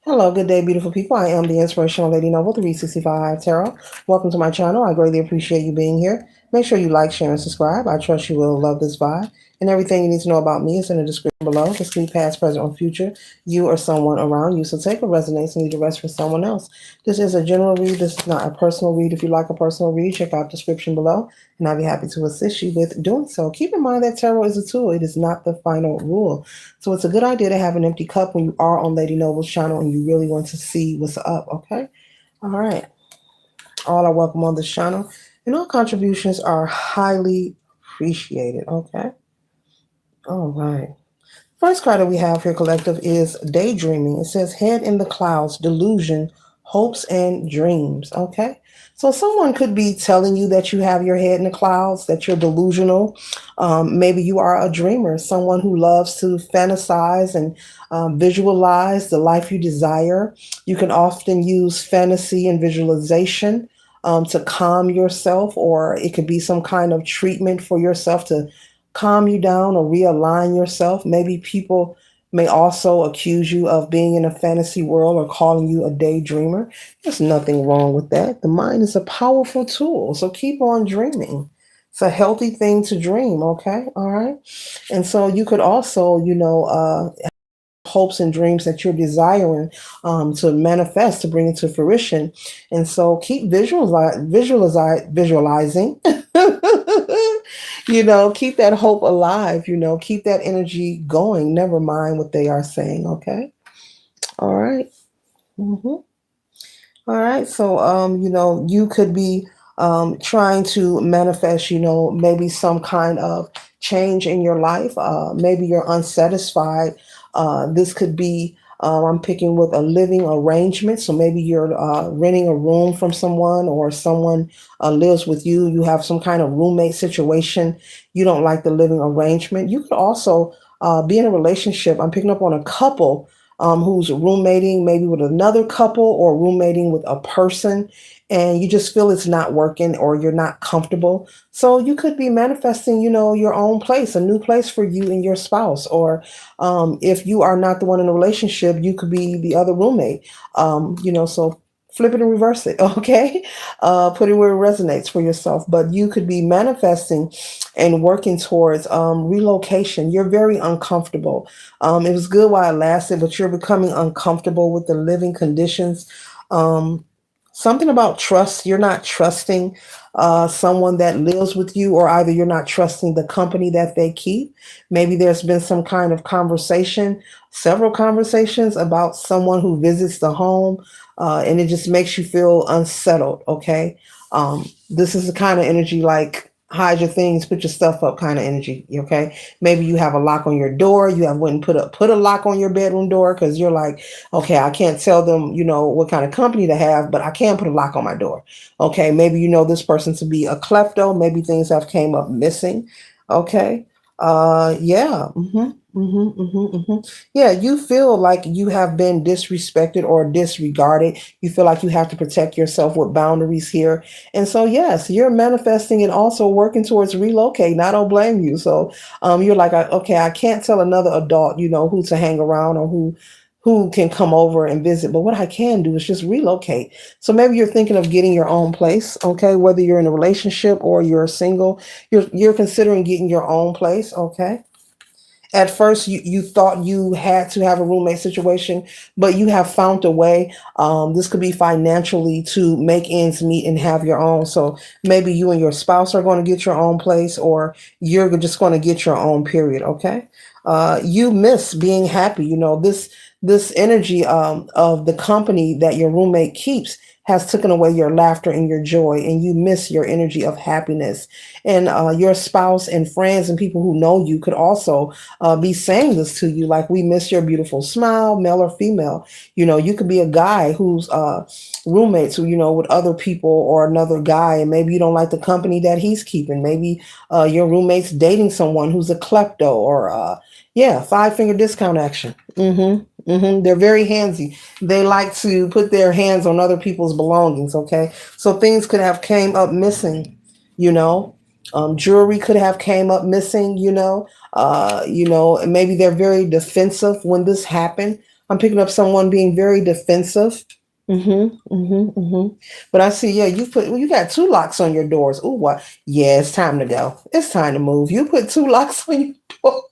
Hello, good day, beautiful people. I am the Inspirational Lady Noble 365 Tarot. Welcome to my channel. I greatly appreciate you being here. Make sure you like, share, and subscribe. I trust you will love this vibe. And everything you need to know about me is in the description below. The sleep, past, present, or future, you or someone around you. So take what resonates and leave the rest for someone else. This is a general read. This is not a personal read. If you like a personal read, check out the description below, and I'll be happy to assist you with doing so. Keep in mind that tarot is a tool. It is not the final rule. So it's a good idea to have an empty cup when you are on Lady Noble's channel and you really want to see what's up, okay? All right. All are welcome on this channel. And all contributions are highly appreciated, okay? All right. First card that we have here, collective, is daydreaming. It says head in the clouds, delusion, hopes, and dreams. Okay. So someone could be telling you that you have your head in the clouds, that you're delusional. Maybe you are a dreamer, someone who loves to fantasize and visualize the life you desire. You can often use fantasy and visualization to calm yourself, or it could be some kind of treatment for yourself to calm you down or realign yourself. Maybe people may also accuse you of being in a fantasy world or calling you a daydreamer. There's nothing wrong with that. The mind is a powerful tool, so keep on dreaming. It's a healthy thing to dream, okay? All right. And so you could also, hopes and dreams that you're desiring to manifest, to bring into fruition. And so keep visualizing. Keep that hope alive, keep that energy going. Never mind what they are saying, okay? All right. All right. So, you could be trying to manifest, maybe some kind of change in your life. Maybe you're unsatisfied. This could be, I'm picking with a living arrangement. So maybe you're renting a room from someone, or someone lives with you. You have some kind of roommate situation. You don't like the living arrangement. You could also be in a relationship. I'm picking up on a couple who's roommating maybe with another couple, or roommating with a person, and you just feel it's not working or you're not comfortable. So you could be manifesting, your own place, a new place for you and your spouse. Or if you are not the one in the relationship, you could be the other roommate. So flip it and reverse it, okay? Put it where it resonates for yourself. But you could be manifesting and working towards relocation. You're very uncomfortable. It was good while it lasted, but you're becoming uncomfortable with the living conditions. Um, Something about trust. You're not trusting someone that lives with you, or either you're not trusting the company that they keep. Maybe there's been some kind of conversation, several conversations about someone who visits the home, and it just makes you feel unsettled. Okay. This is the kind of energy like hide your things, put your stuff up kind of energy. Okay. Maybe you have a lock on your door. You have wouldn't put a lock on your bedroom door because you're like, okay, I can't tell them, what kind of company to have, but I can put a lock on my door. Okay, maybe you know this person to be a klepto. Maybe things have came up missing. Okay. Yeah. Yeah, you feel like you have been disrespected or disregarded. You feel like you have to protect yourself with boundaries here. And so, yes, you're manifesting and also working towards relocating. I don't blame you. So, you're like, okay, I can't tell another adult, who to hang around, or who can come over and visit. But what I can do is just relocate. So maybe you're thinking of getting your own place, okay? Whether you're in a relationship or you're single, you're considering getting your own place, okay? At first, you thought you had to have a roommate situation, but you have found a way. This could be financially to make ends meet and have your own. So maybe you and your spouse are going to get your own place, or you're just going to get your own period. Okay. You miss being happy. This energy of the company that your roommate keeps has taken away your laughter and your joy, and you miss your energy of happiness. And your spouse and friends and people who know you could also be saying this to you, like, we miss your beautiful smile, male or female. You could be a guy who's roommates who, with other people, or another guy, and maybe you don't like the company that he's keeping. Maybe your roommate's dating someone who's a klepto, or yeah, five-finger discount action. They're very handsy. They like to put their hands on other people's belongings. Okay, so things could have came up missing. You know, Jewelry could have came up missing. And maybe they're very defensive when this happened. I'm picking up someone being very defensive. But I see, yeah, you got two locks on your doors. Oh, what? Yeah, it's time to go. It's time to move. You put two locks on your door.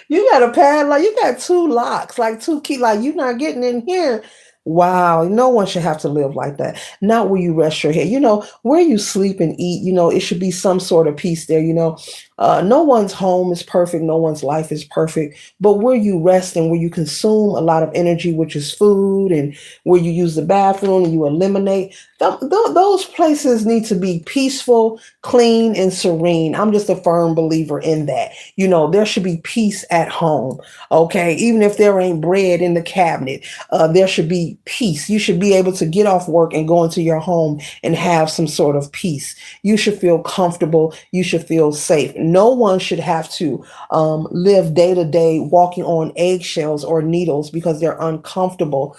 You got a padlock. You got two locks, like two key. Like you're not getting in here. Wow, no one should have to live like that. Not where you rest your head. Where you sleep and eat. It should be some sort of peace there. No one's home is perfect. No one's life is perfect. But where you rest and where you consume a lot of energy, which is food, and where you use the bathroom and you eliminate, those places need to be peaceful, clean, and serene. I'm just a firm believer in that. There should be peace at home. Okay, even if there ain't bread in the cabinet, there should be peace. You should be able to get off work and go into your home and have some sort of peace. You should feel comfortable. You should feel safe. No one should have to live day to day walking on eggshells or needles because they're uncomfortable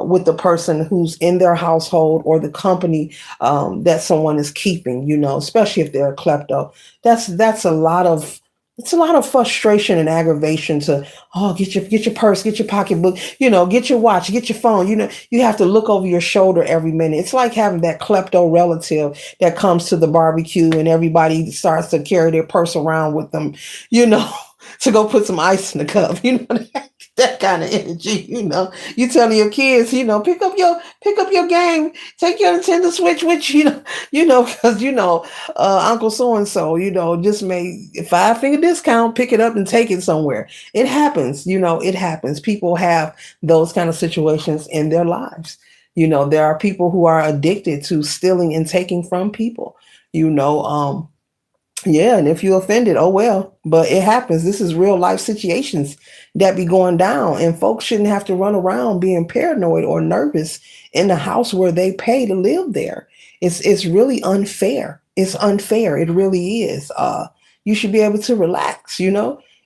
with the person who's in their household or the company that someone is keeping. Especially if they're a klepto. That's a lot of it's a lot of frustration and aggravation to get your purse, get your pocketbook, get your watch, get your phone. You have to look over your shoulder every minute. It's like having that klepto relative that comes to the barbecue and everybody starts to carry their purse around with them, you know, to go put some ice in the cup. That kind of energy. You telling your kids, pick up your game, take your Nintendo Switch with you, because Uncle so and so, just made a 5 finger discount, pick it up and take it somewhere. It happens, it happens. People have those kind of situations in their lives. There are people who are addicted to stealing and taking from people. You know, yeah, and if you offended, oh well. But it happens. This is real life situations that be going down, and folks shouldn't have to run around being paranoid or nervous in the house where they pay to live there. It's really unfair. It's unfair. It really is. You should be able to relax. If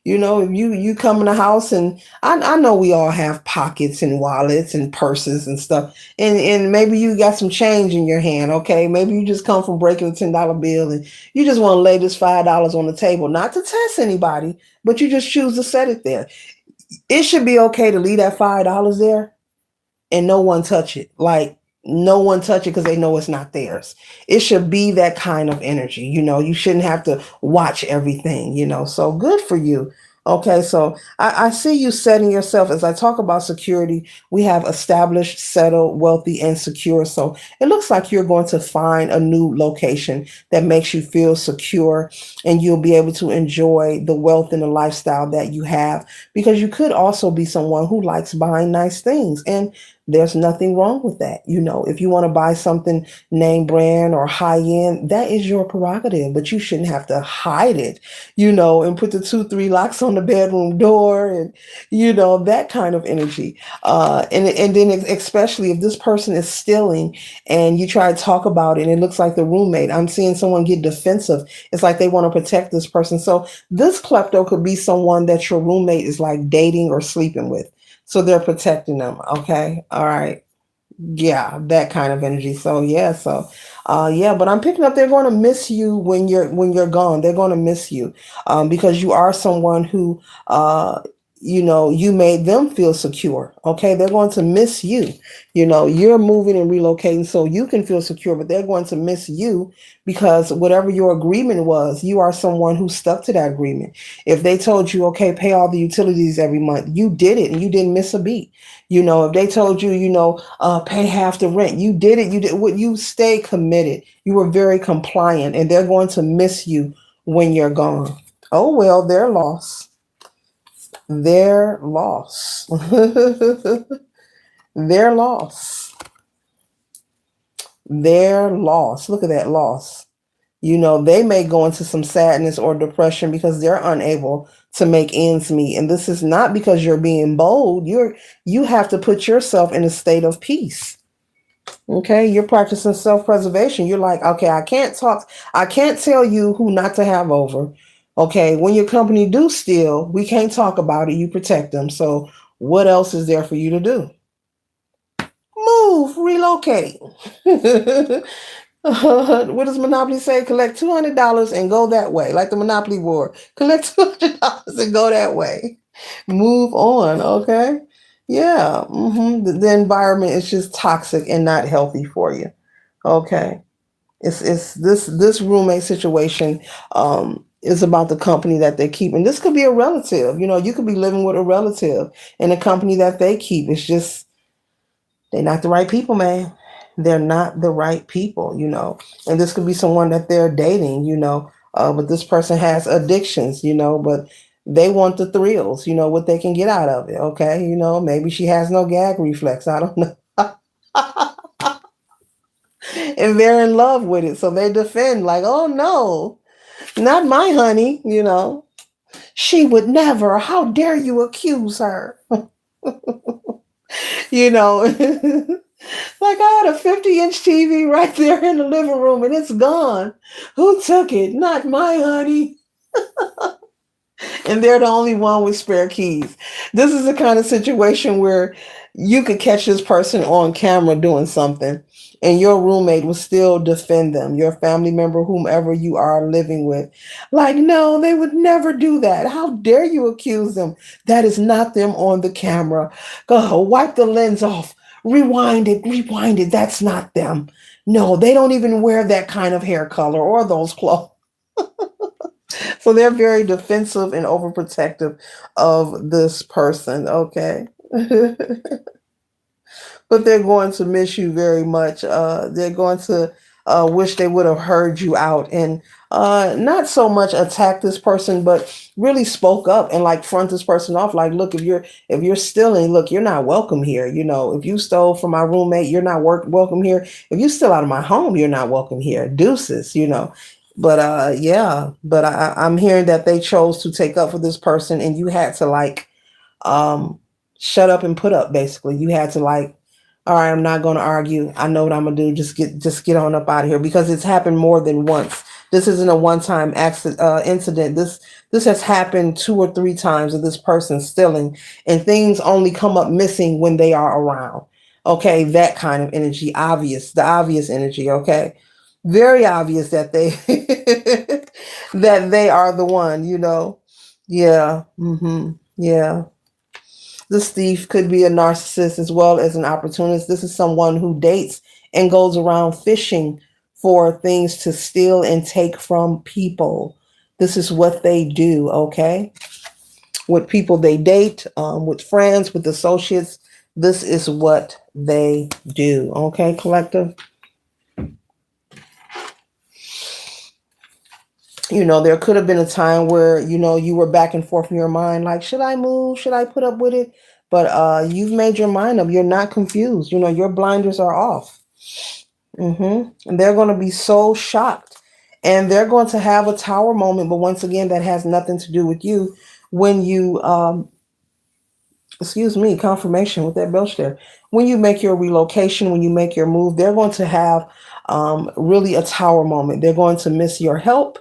you come in the house, and I know we all have pockets and wallets and purses and stuff, and maybe you got some change in your hand. Okay, maybe you just come from breaking a $10 bill and you just want to lay this $5 on the table, not to test anybody, but you just choose to set it there. It should be okay to leave that $5 there and no one touch it. Like no one touch it because they know it's not theirs. It should be that kind of energy. You shouldn't have to watch everything, So good for you. Okay, so I see you setting yourself, as I talk about security, we have established, settled, wealthy, and secure. So it looks like you're going to find a new location that makes you feel secure and you'll be able to enjoy the wealth and the lifestyle that you have, because you could also be someone who likes buying nice things. And there's nothing wrong with that. If you want to buy something name brand or high end, that is your prerogative, but you shouldn't have to hide it, and put the 2, 3 locks on the bedroom door and, that kind of energy. And then especially if this person is stealing and you try to talk about it and it looks like the roommate, I'm seeing someone get defensive. It's like they want to protect this person. So this klepto could be someone that your roommate is like dating or sleeping with. So they're protecting them. Okay. All right. Yeah, that kind of energy. So yeah, yeah, but I'm picking up they're going to miss you when you're gone. They're going to miss you because you are someone who you made them feel secure. Okay, they're going to miss you. You're moving and relocating so you can feel secure, but they're going to miss you because whatever your agreement was, you are someone who stuck to that agreement. If they told you, okay, pay all the utilities every month, you did it and you didn't miss a beat. If they told you, pay half the rent, you did it. You stayed committed. You were very compliant, and they're going to miss you when you're gone. Oh well, their loss. Their loss. Their loss. Their loss. Look at that loss. They may go into some sadness or depression because they're unable to make ends meet. And this is not because you're being bold. You have to put yourself in a state of peace. Okay, you're practicing self-preservation. You're like, okay, I can't tell you who not to have over. Okay, when your company do steal, we can't talk about it. You protect them. So what else is there for you to do? Move, relocate. What does Monopoly say? Collect $200 and go that way, like the Monopoly board. Collect $200 and go that way. Move on, okay? Yeah. The environment is just toxic and not healthy for you. Okay. It's this roommate situation is about the company that they keep. And this could be a relative. You could be living with a relative and the company that they keep is just they're not the right people, man. They're not the right people. And this could be someone that they're dating. But this person has addictions, but they want the thrills, what they can get out of it. Okay. Maybe she has no gag reflex. I don't know. And they're in love with it. So they defend, like, oh no, not my honey. She would never. How dare you accuse her? you know. Like I had a 50-inch TV right there in the living room and it's gone. Who took it? Not my honey. And they're the only one with spare keys. This is the kind of situation where you could catch this person on camera doing something and your roommate will still defend them, your family member, whomever you are living with. Like, no, they would never do that. How dare you accuse them? That is not them on the camera. Go wipe the lens off. Rewind it, rewind it. That's not them. No, they don't even wear that kind of hair color or those clothes. So they're very defensive and overprotective of this person, okay? But they're going to miss you very much. They're going to wish they would have heard you out and not so much attack this person, but really spoke up and like front this person off. Like, look, if you're stealing, look, you're not welcome here. If you stole from my roommate, you're not welcome here. If you steal out of my home, you're not welcome here. Deuces. But yeah, but I'm hearing that they chose to take up for this person, and you had to like um, shut up and put up. Basically, you had to like, all right, I'm not going to argue. I know what I'm gonna do. Just get on up out of here because it's happened more than once. This isn't a one-time accident incident. This has happened 2 or 3 times of this person stealing, and things only come up missing when they are around. Okay, that kind of energy, the obvious energy. Okay, very obvious that they that they are the one. Yeah. Yeah. This thief could be a narcissist as well as an opportunist. This is someone who dates and goes around fishing for things to steal and take from people. This is what they do, okay? With people they date, with friends, with associates. This is what they do, okay, collective? There could have been a time where, you were back and forth in your mind, like, should I move? Should I put up with it? But you've made your mind up. You're not confused. Your blinders are off. And they're going to be so shocked. And they're going to have a tower moment. But once again, that has nothing to do with you. When you, excuse me, confirmation with that belch there. When you make your relocation, when you make your move, they're going to have really a tower moment. They're going to miss your help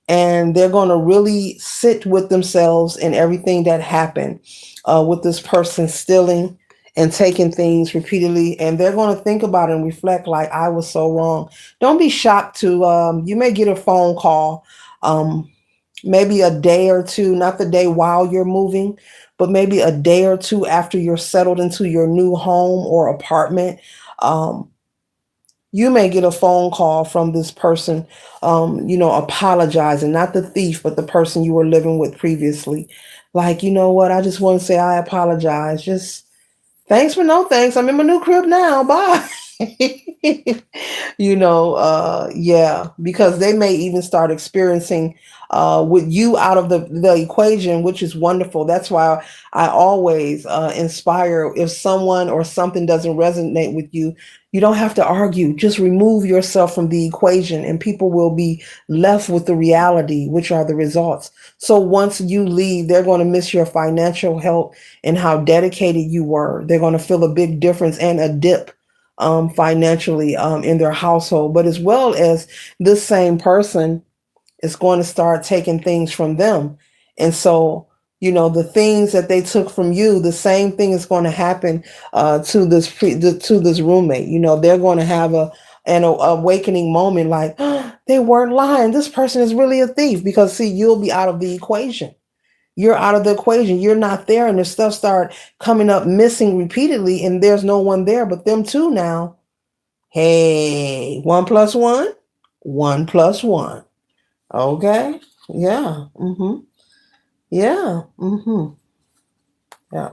and they're going to really sit with themselves and everything that happened with this person stealing and taking things repeatedly, and they're going to think about it and reflect like, I was so wrong. Don't be shocked to you may get a phone call maybe a day or two, not the day while you're moving, but maybe a day or two after you're settled into your new home or apartment. um, you may get a phone call from this person, apologizing, not the thief, but the person you were living with previously. Like, you know what? I just want to say I apologize. Just thanks for no thanks. I'm in my new crib now. Bye. Yeah, because they may even start experiencing with you out of the equation, which is wonderful. That's why I always inspire, if someone or something doesn't resonate with you, you don't have to argue. Just remove yourself from the equation and people will be left with the reality, which are the results. So once you leave, they're going to miss your financial help and how dedicated you were. They're going to feel a big difference and a dip financially in their household, but as well as this same person is going to start taking things from them. And so, the things that they took from you, the same thing is going to happen to this roommate. They're going to have an awakening moment, like, oh, they weren't lying. This person is really a thief, because see, you'll be out of the equation. You're out of the equation. You're not there, and the stuff start coming up missing repeatedly, and there's no one there but them two now. Hey, one plus one, one plus one. Okay. Yeah. Yeah. Yeah.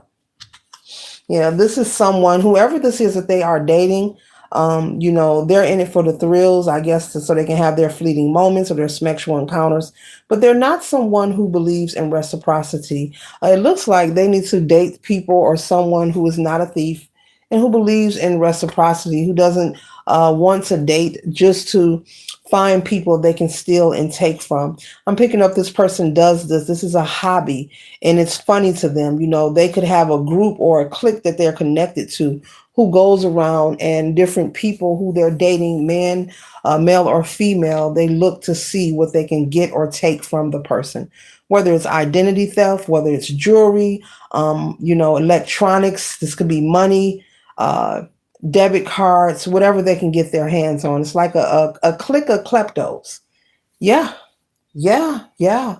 Yeah, this is someone, whoever this is that they are dating, they're in it for the thrills, I guess, so they can have their fleeting moments or their sexual encounters. But they're not someone who believes in reciprocity. It looks like they need to date people or someone who is not a thief and who believes in reciprocity, who doesn't want to date just to find people they can steal and take from. I'm picking up this person does this. This is a hobby and it's funny to them. They could have a group or a clique that they're connected to who goes around, and different people who they're dating, male or female, they look to see what they can get or take from the person, whether it's identity theft, whether it's jewelry, electronics. This could be money, uh, debit cards, whatever they can get their hands on. It's like a clique of kleptos. Yeah, yeah, yeah.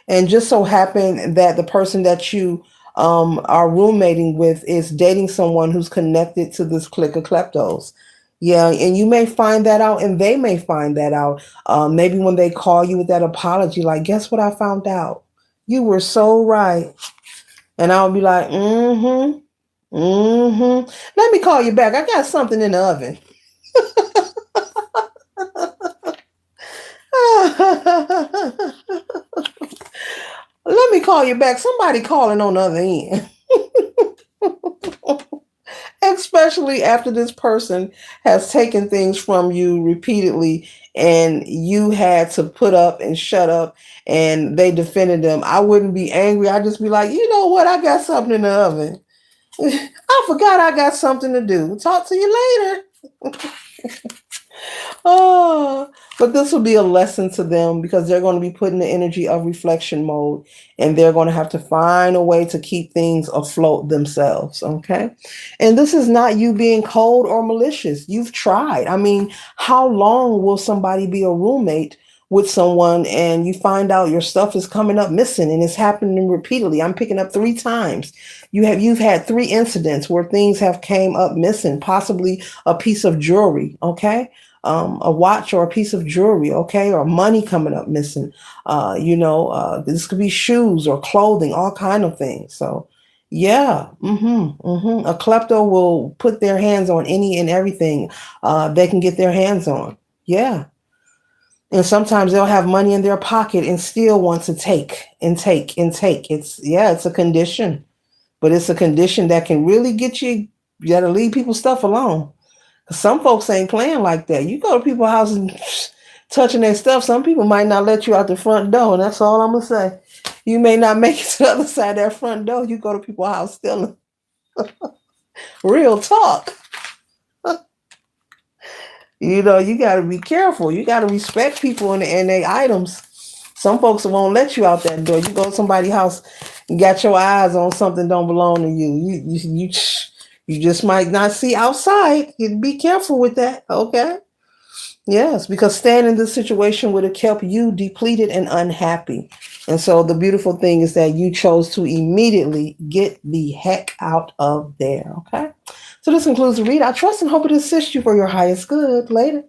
And just so happen that the person that you are roommating with is dating someone who's connected to this clique of kleptos. Yeah, and you may find that out, and they may find that out. Maybe when they call you with that apology, like, guess what I found out? You were so right. And I'll be like, Let me call you back. I got something in the oven. Let me call you back. Somebody calling on the other end. Especially after this person has taken things from you repeatedly and you had to put up and shut up and they defended them. I wouldn't be angry. I'd just be like, you know what? I got something in the oven. I forgot I got something to do. Talk to you later. Oh, but this will be a lesson to them because they're going to be put in the energy of reflection mode and they're going to have to find a way to keep things afloat themselves. Okay. And this is not you being cold or malicious. You've tried. I mean, how long will somebody be a roommate with someone and you find out your stuff is coming up missing and it's happening repeatedly? I'm picking up 3 times. You've had 3 incidents where things have came up missing, possibly a piece of jewelry. Okay, a watch or a piece of jewelry, okay, or money coming up missing. This could be shoes or clothing, all kind of things. So, yeah, a klepto will put their hands on any and everything they can get their hands on. Yeah, and sometimes they'll have money in their pocket and still want to take and take and take. It's a condition, but it's a condition that can really get you. You got to leave people's stuff alone. Some folks ain't playing like that. You go to people's house and touching their stuff. Some people might not let you out the front door. And that's all I'm gonna say. You may not make it to the other side of that front door. You go to people's house stealing. Real talk. You got to be careful. You got to respect people and their items. Some folks won't let you out that door. You go to somebody's house and got your eyes on something don't belong to you. You just might not see outside. You be careful with that, okay? Yes, because staying in this situation would have kept you depleted and unhappy. And so the beautiful thing is that you chose to immediately get the heck out of there, okay? So this concludes the read. I trust and hope it assists you for your highest good. Later.